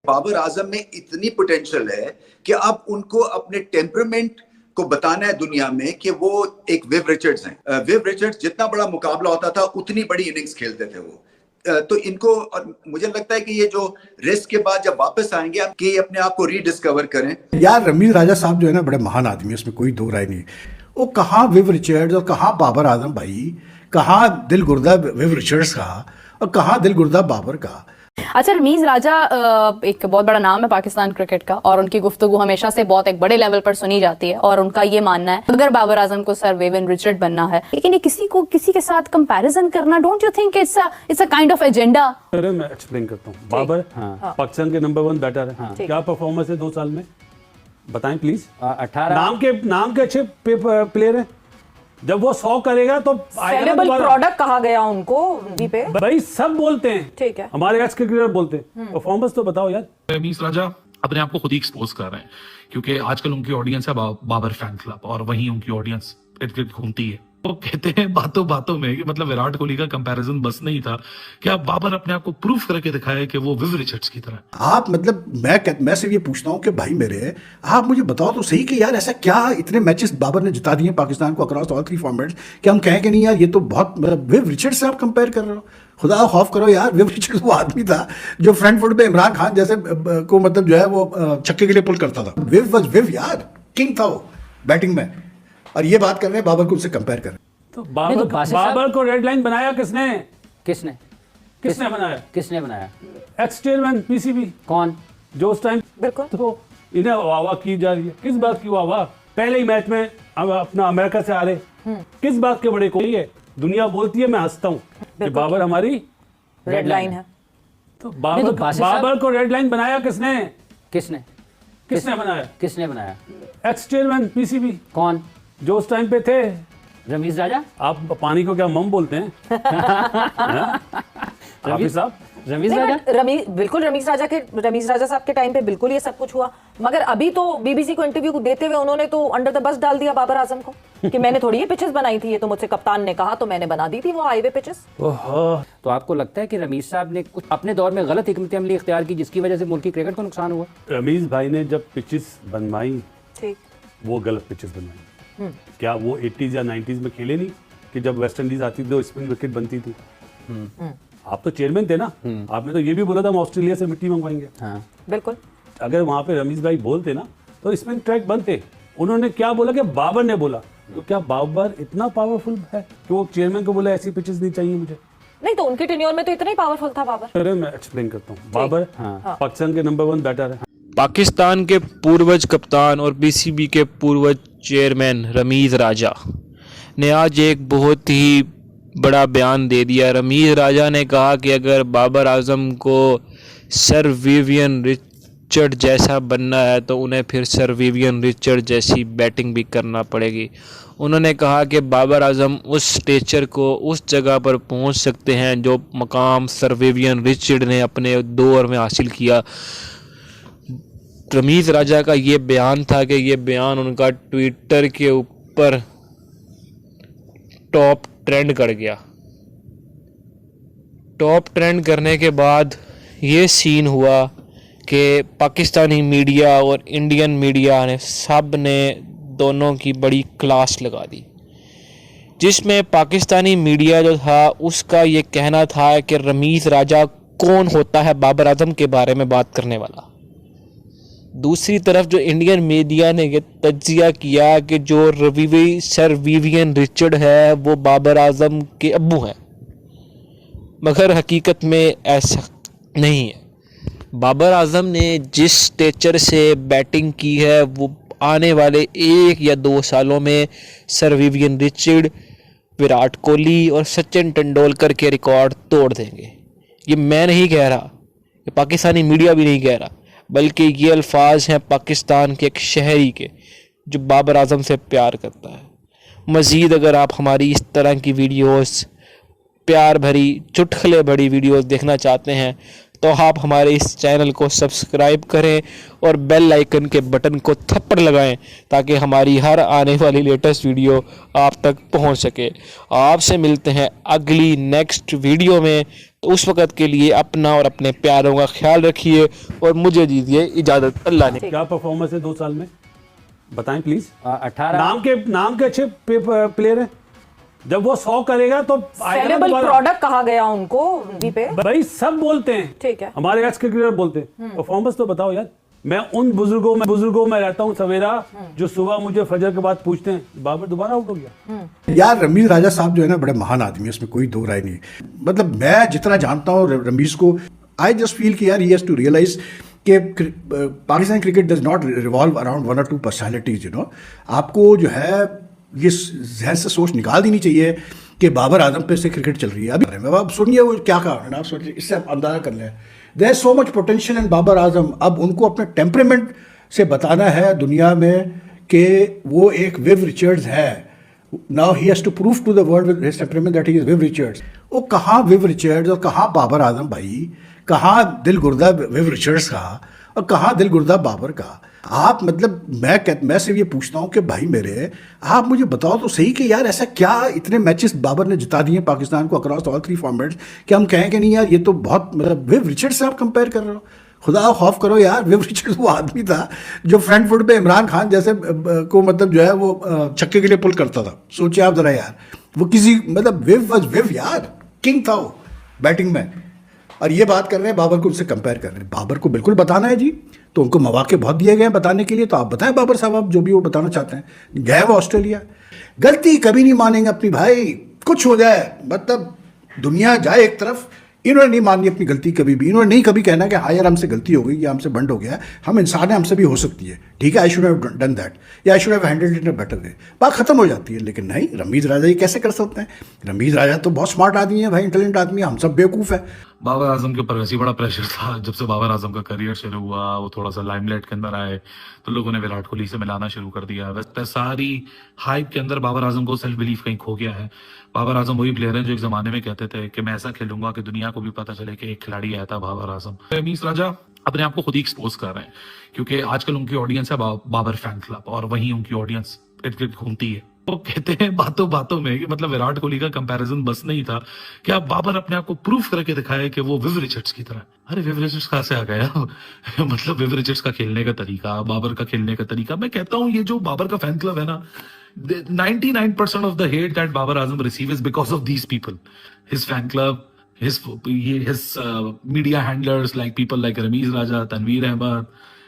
बाबर आजम में इतनी पोटेंशियल है कि अब उनको अपने टेम्परामेंट को बताना है दुनिया में कि वो एक विव रिचर्ड्स हैं। विव रिचर्ड्स जितना बड़ा मुकाबला होता था उतनी बड़ी इनिंग्स खेलते थे वो। तो इनको, और मुझे लगता है कि ये जो रेस्ट के बाद जब वापस आएंगे कि अपने आप को रीडिस्कवर करें। यार रमीज राजा साहब जो है ना बड़े महान आदमी है, उसमें कोई दो राय नहीं। वो कहाँ विव रिचर्ड्स और कहाँ बाबर आजम भाई, कहाँ दिल गुर्दा विव रिचर्ड्स का और कहाँ दिल गुर्दा बाबर का। अच्छा, रमीज राजा एक बहुत बड़ा नाम है पाकिस्तान क्रिकेट का और उनकी गुफ्तगू हमेशा से बहुत एक बड़े लेवल पर सुनी जाती है और उनका ये मानना है अगर बाबर आजम को सर विवियन रिचर्ड बनना है, लेकिन ये किसी के साथ कंपैरिजन करना, don't you think it's a kind of agenda? अरे मैं एक्सप्लेन करता हूँ। बाबर पाकिस्तान के नंबर 1 बैटर है। क्या परफॉर्मेंस है 2 साल में, बताएं प्लीज। 18 नाम के अच्छे प्लेयर है। जब वो 100 करेगा तो सेलेबल प्रोडक्ट कहा गया उनको पे। भाई सब बोलते हैं, ठीक है, हमारे एक्स क्रिकेटर बोलते हैं। परफॉर्मेंस तो बताओ यार। रमीज राजा अपने आप को खुद ही एक्सपोज कर रहे हैं, क्योंकि आजकल उनकी ऑडियंस है बाबर फैन क्लब, और वहीं उनकी ऑडियंस घूमती है। वो कहते हैं बातों बातों में कि मतलब विराट कोहली का कंपैरिजन बस नहीं था, कि आप बाबर अपने आप को प्रूफ करके दिखाए कि वो विव रिचर्ड्स की तरह। आप मतलब मैं सिर्फ ये पूछता हूँ कि भाई मेरे, आप मुझे बताओ तो सही कि यार ऐसा क्या इतने मैचेस बाबर ने जिता दिए पाकिस्तान को अक्रॉस ऑल 3 फॉर्मेट्स कि हम कहें कि नहीं यार ये तो बहुत, विव रिचर्ड्स से आप कंपेयर कर रहे हो। खुदा खौफ करो यार, विव रिचर्ड्स वो आदमी था जो फ्रंट फुट पे इमरान खान जैसे को मतलब जो है वो छक्के के लिए पुल करता था। विव वाज विव यार, किंग था वो बैटिंग में, और ये बात कर रहे हैं बाबर को उससे कंपेयर कर। तो बाबर को रेड लाइन बनाया किसने? किसने बनाया? X chairman PCB. कौन? जो उस टाइम बिल्कुल तो इन्हें वाह की जा रही है। किस बात की वाह? पहले ही मैच में अब अपना अमेरिका से आ रहे, किस बात के बड़े कोई है? दुनिया बोलती है, मैं हंसता हूँ कि बाबर हमारी रेड लाइन है। तो बाबर को रेड लाइन बनाया किसने बनाया? X chairman PCB. कौन? जो उस टाइम पे थे रमीज राजा। आप पानी को क्या मम बोलते हैं? हाफिज साहब, रमीज राजा बिल्कुल रमीज राजा साहब के टाइम पे बिल्कुल ये सब कुछ हुआ, मगर अभी तो बीबीसी को इंटरव्यू देते हुए उन्होंने तो अंडर द बस डाल दिया बाबर आजम को कि मैंने थोड़ी ये पिचेस बनाई थी, ये तो मुझसे कप्तान ने कहा तो मैंने बना दी थी वो हाईवे पिचेस। तो आपको लगता है कि रमीज साहब ने कुछ अपने दौर में गलत हिकमत अमली इख्तियार की जिसकी वजह से मुल्क की क्रिकेट को नुकसान हुआ? रमीज भाई ने जब पिचेस बनवाई, ठीक, वो गलत पिचेस बनवाई। क्या वो 80s या 90s में खेले नहीं कि जब वेस्ट इंडीज आती थी तो स्पिन विकेट बनती थी? आप तो चेयरमैन थे ना, आपने तो ये भी बोला था हम ऑस्ट्रेलिया से मिट्टी मंगवाएंगे। हाँ बिल्कुल। अगर वहां पे रमीज भाई बोलते ना तो स्पिन ट्रैक बनते। उन्होंने क्या बोला कि बाबर ने बोला, तो क्या बाबर इतना पावरफुल है कि वो चेयरमैन को बोला ऐसी पिचेस नहीं चाहिए मुझे? नहीं तो उनके टेन्योर में तो इतना ही पावरफुल था बाबर। अरे मैं एक्सप्लेन करता हूँ। बाबर पाकिस्तान के नंबर 1 बैटर है। पाकिस्तान के पूर्वज कप्तान और पीसीबी के पूर्वज चेयरमैन रमीज राजा ने आज एक बहुत ही बड़ा बयान दे दिया। रमीज राजा ने कहा कि अगर बाबर आजम को सर विवियन रिचर्ड जैसा बनना है तो उन्हें फिर सर विवियन रिचर्ड जैसी बैटिंग भी करना पड़ेगी। उन्होंने कहा कि बाबर आजम उस स्टेचर को उस जगह पर पहुंच सकते हैं जो मकाम सर विवियन रिचर्ड ने अपने दौर में हासिल किया। रमीज राजा का ये बयान था कि ये बयान उनका ट्विटर के ऊपर टॉप ट्रेंड कर गया। टॉप ट्रेंड करने के बाद ये सीन हुआ कि पाकिस्तानी मीडिया और इंडियन मीडिया ने सब ने दोनों की बड़ी क्लास लगा दी, जिसमें पाकिस्तानी मीडिया जो था उसका ये कहना था कि रमीज राजा कौन होता है बाबर आजम के बारे में बात करने वाला। दूसरी तरफ जो इंडियन मीडिया ने ये तज्जिया किया कि जो सर विवियन रिचर्ड है वो बाबर आजम के अब्बू हैं, मगर हकीकत में ऐसा नहीं है। बाबर आजम ने जिस स्टेचर से बैटिंग की है वो आने वाले 1 या 2 सालों में sir Vivian Richard, Virat Kohli और सचिन तेंदुलकर के रिकॉर्ड तोड़ देंगे। ये मैं नहीं कह रहा, ये पाकिस्तानी मीडिया भी नहीं कह रहा, बल्कि ये अल्फाज हैं पाकिस्तान के एक शहरी के जो बाबर आजम से प्यार करता है। मज़ीद अगर आप हमारी इस तरह की वीडियोस, प्यार भरी चुटकुले भरी वीडियोस देखना चाहते हैं तो आप हमारे इस चैनल को सब्सक्राइब करें और बेल आइकन के बटन को थप्पड़ लगाएं ताकि हमारी हर आने वाली लेटेस्ट वीडियो आप तक पहुंच सके। आपसे मिलते हैं अगली नेक्स्ट वीडियो में। तो उस वक्त के लिए अपना और अपने प्यारों का ख्याल रखिए और मुझे दीजिए इजाज़त। अल्लाह ने। क्या परफॉर्मेंस है 2 साल में, बताएं प्लीज। 18 नाम के अच्छे प्लेयर हैं। जब वो 100 करेगा तो आएगा ना सेलेबल दोबारा। प्रोडक्ट कहा गया उनको टी पे। भाई सब बोलते हैं, ठीक है। हमारे एक्स क्रिकेटर बोलते हैं, परफॉर्मेंस तो बताओ यार। मैं उन बुजुर्गों में रहता हूँ सवेरा, जो सुबह मुझे फजर के बाद पूछते हैं बाबर दोबारा आउट हो गया। यार रमीज राजा साहब जो है ना बड़े महान आदमी है, उसमें कोई दो राय नहीं। मतलब मैं जितना जानता हूँ रमीज को, आई जस्ट फील कि यार ही हैज टू रियलाइज कि Pakistan cricket does not revolve around 1 or 2 personalities. You know, आपको जो है ये जहन से सोच निकाल देनी चाहिए कि बाबर आजम पे से क्रिकेट चल रही है। अभी अब सुनिए वो क्या कहा, आप सोचिए, इससे आप अंदाजा कर लें। There is so much potential in Babar Azam. अब उनको अपने टेम्परामेंट से बताना है दुनिया में कि वो एक विव रिचर्ड्स है। Now he has to prove to the world with his temperament that he is Viv Richards. वो कहाँ विव रिचर्ड्स और कहाँ बाबर आजम भाई, कहाँ दिल गुर्दा विव रिचर्ड्स का और कहाँ दिल गुर्दा बाबर का। आप मतलब मैं सिर्फ ये पूछता हूँ कि भाई मेरे, आप मुझे बताओ तो सही कि यार ऐसा क्या इतने मैचेस बाबर ने जिता दिए पाकिस्तान को अक्रॉस ऑल 3 फॉर्मेट्स कि हम कहें कि नहीं यार ये तो बहुत, मतलब विव रिचर्ड्स से आप कंपेयर कर रहे हो। खुदा खौफ करो यार, विव रिचर्ड्स वो आदमी था जो फ्रंट फुट पे इमरान खान जैसे को मतलब जो है वो छक्के के लिए पुल करता था। सोचिए आप जरा यार, वो किसी मतलब विव यार किंग था वो बैटिंग में। और ये बात कर रहे हैं बाबर को उनसे कंपेयर कर रहे हैं। बाबर को बिल्कुल बताना है जी, तो उनको मौके बहुत दिए गए हैं बताने के लिए। तो आप बताएं बाबर साहब, आप जो भी वो बताना चाहते हैं। गए वो ऑस्ट्रेलिया, गलती कभी नहीं मानेंगे अपनी भाई, कुछ हो जाए मतलब दुनिया जाए एक तरफ, इन्होंने नहीं माननी अपनी गलती कभी भी। इन्होंने नहीं कभी कहना कि हाँ यार हमसे गलती हो गई या हमसे बंड हो गया, हम इंसान हैं, हमसे भी हो सकती है, ठीक है, I should have done that या I should have handled it in a better way. बात खत्म हो जाती है। लेकिन नहीं, रमीज राजा ये कैसे कर सकते हैं? रमीज राजा तो बहुत स्मार्ट आदमी है भाई, इंटेलिजेंट आदमी है, हम सब बेवकूफ़ है। बाबर आजम के ऊपर वैसे ही बड़ा प्रेशर था। जब से बाबर आजम का करियर शुरू हुआ, वो थोड़ा सा लाइमलाइट के अंदर आए, तो लोगों ने विराट कोहली से मिलाना शुरू कर दिया। वैसे सारी हाइप के अंदर बाबर आजम को सेल्फ बिलीफ कहीं खो गया है। बाबर आजम वही प्लेयर हैं जो एक जमाने में कहते थे कि मैं ऐसा खेलूंगा कि दुनिया को भी पता चले कि एक खिलाड़ी आया था बाबर आजम। रमीज राजा अपने आप को खुद ही एक्सपोज कर रहे हैं, क्योंकि आजकल उनकी ऑडियंस है बाबर फैन क्लब, और वहीं उनकी ऑडियंस इर्द गिर्द घूमती है। वो कहते हैं बातों बातों में कि मतलब विराट कोहली का कंपैरिजन बस नहीं था कि आप बाबर अपने आप को प्रूफ करके दिखाए कि वो विव रिचर्ड्स की तरह। अरे विव रिचर्ड्स कहाँ से आ गया? मतलब विव रिचर्ड्स का खेलने का तरीका, बाबर का खेलने का तरीका। मैं कहता हूँ ये जो बाबर का फैन क्लब है ना, 99% of the hate that Babar Azam receives is because of these people, his fan club, his media handlers like people like Ramiz Raja, Tanveer Ahmed.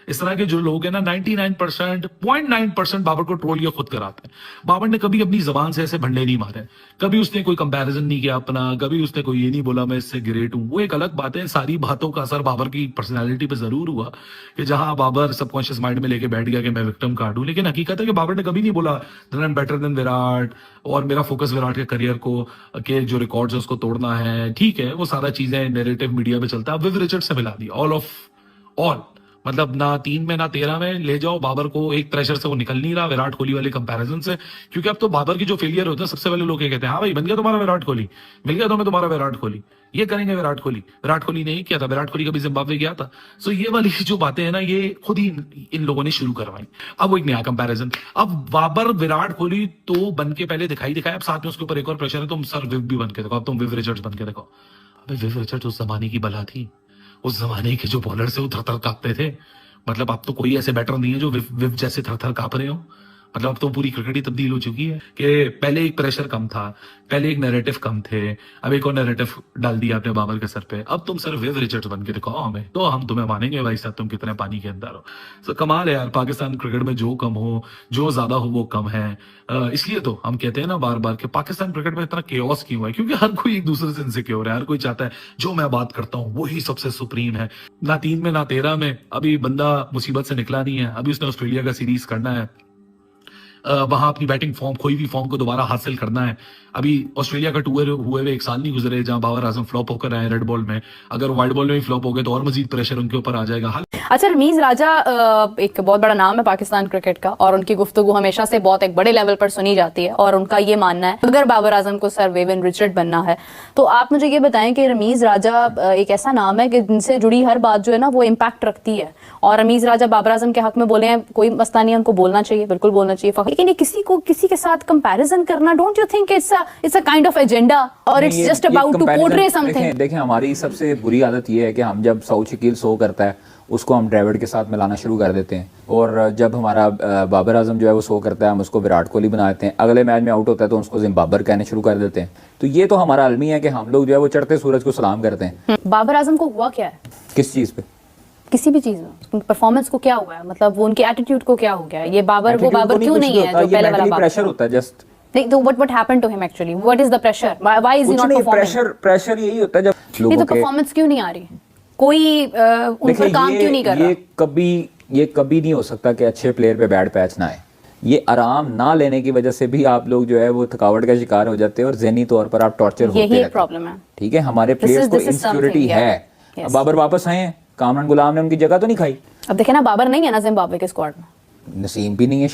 इस तरह के जो लोग हैं ना 99.9% बाबर को ट्रोल या खुद कराते हैं। बाबर ने कभी अपनी जबान से ऐसे भंडे नहीं मारे, कभी उसने कोई कंपैरिजन नहीं किया अपना, कभी उसने कोई ये नहीं बोला मैं इससे ग्रेट हूं। वो एक अलग बात है, सारी बातों का असर बाबर की पर्सनैलिटी पे जरूर हुआ कि जहां बाबर सबकॉन्शियस माइंड में लेके बैठ गया कि मैं विक्टिम कार्ड हूं। लेकिन हकीकत है कि बाबर ने कभी नहीं बोला I am better than Virat और मेरा फोकस विराट के करियर को के जो रिकॉर्ड्स है उसको तोड़ना है। ठीक है, वो सारा चीजें नैरेटिव मीडिया में चलता है। विव रिचर्ड से मिला दी ऑल मतलब ना 3 में ना 13 में ले जाओ बाबर को। एक प्रेशर से वो निकल नहीं रहा विराट कोहली वाले कंपैरिजन से, क्योंकि अब तो बाबर की जो फेलियर होता है सबसे पहले लोग ये कहते हैं हाँ भाई बन गया तुम्हारा विराट कोहली, मिल गया तुम्हें तुम्हारा विराट कोहली, ये करेंगे विराट कोहली ने ही किया था, विराट कोहली कभी जिम्बाब्वे गया था। सो ये वाली जो बातें है ना, ये खुद ही इन लोगों ने शुरू करवाई। अब वो एक नया कंपैरिजन, अब बाबर विराट कोहली तो बन के पहले दिखाई, अब साथ में उसके ऊपर एक और प्रेशर है, तुम सर विव भी बन के देखो, अब तुम विव रिचर्ड्स बन के देखो। अबे विव रिचर्ड्स उस जमाने की बला थी, उस जमाने के जो बॉलर से वो थर-थर कांपते थे। मतलब अब तो कोई ऐसे बैटर नहीं है जो विव जैसे थर-थर कांप रहे हो। मतलब अब तो पूरी क्रिकेट ही तब्दील हो चुकी है कि पहले एक प्रेशर कम था, पहले एक नैरेटिव कम थे, अब एक और नैरेटिव डाल दिया आपने बाबर के सर पे। अब तुम सर विव रिचर्ड्स बन के दिखाओ हमें, तो हम तुम्हें मानेंगे भाई साहब तुम कितने पानी के अंदर हो। तो कमाल है यार, पाकिस्तान क्रिकेट में जो कम हो जो ज्यादा हो वो कम है। इसलिए तो हम कहते हैं ना बार बार कि पाकिस्तान क्रिकेट में इतना केओस क्यों है, क्योंकि हर कोई एक दूसरे से इनसिक्योर है। हर कोई चाहता है जो मैं बात करता हूँ वही सबसे सुप्रीम है। ना 3 में ना 13 में अभी बंदा मुसीबत से निकला नहीं है। अभी उसने ऑस्ट्रेलिया का सीरीज करना है, वहां अपनी बैटिंग फॉर्म, कोई भी फॉर्म को दोबारा हासिल करना है। अभी ऑस्ट्रेलिया का टूर हुए 1 साल नहीं गुजरे जहां बाबर आजम फ्लॉप होकर आए रेड बॉल में। अगर वाइट बॉल में भी फ्लॉप हो गए तो और मजीद प्रेशर उनके ऊपर आ जाएगा। अच्छा, रमीज राजा एक बहुत बड़ा नाम है पाकिस्तान क्रिकेट का और उनकी गुफ्तगू हमेशा से बहुत एक बड़े लेवल पर सुनी जाती है और उनका ये मानना है अगर बाबर आजम को सर विवियन रिचर्ड बनना है तो आप मुझे ये बताएं कि रमीज राजा एक ऐसा नाम है कि जिनसे जुड़ी हर बात जो है ना वो इम्पैक्ट रखती है। और रमीज राजा बाबर आजम के हक में बोले हैं, कोई मसला नहीं है, उनको बोलना चाहिए, बिल्कुल बोलना चाहिए। लेकिन ये किसी के साथ कंपैरिजन करना, don't you think it's a kind of agenda or it's just about to portray something? देखें हमारी सबसे बुरी आदत ये है कि हम जब साउथ शकील शो करता है उसको हम ड्रेविड के साथ मिलाना शुरू कर देते हैं, और जब हमारा बाबर आजम जो है वो शो करता है हम उसको विराट कोहली बना देते हैं, अगले मैच में आउट होता है तो उसको जिम्बाबर कहने शुरू कर देते हैं। तो ये तो हमारा अलमी है कि हम लोग जो है वो चढ़ते सूरज को सलाम करते हैं। बाबर आजम को हुआ क्या है? किस चीज़ पे? किसी भी चीज में उनकी परफॉर्मेंस को क्या हुआ है? मतलब वो उनके एटीट्यूड को क्या हो गया है? ये बाबर वो बाबर क्यों नहीं है जो पहले वाला बाबर? प्रेशर होता है जस्ट। नहीं तो what happened to him actually? What is the pressure? Why is he not performing? Pressure यही होता है जब नहीं तो परफॉर्मेंस क्यों नहीं आ रही? कोई उन पर काम क्यों नहीं कर रहा? ये कभी नहीं हो सकता कि अच्छे प्लेयर पे बैड पैच ना आए। ये आराम ना लेने की वजह से भी आप लोग जो है वो थकावट का शिकार हो जाते हैं और ज़हनी तौर पर आप टॉर्चर होते यही हैं। एक प्रॉब्लम है। ठीक है, हमारे प्लेयर्स को इनसिक्योरिटी है। अब बाबर वापस आए हैं, कामरान गुलाम ने उनकी जगह तो नहीं खाई। अब देखे ना, बाबर नहीं है ना जिम्बाब्वे के स्क्वाड में, नसीम भी नहीं है।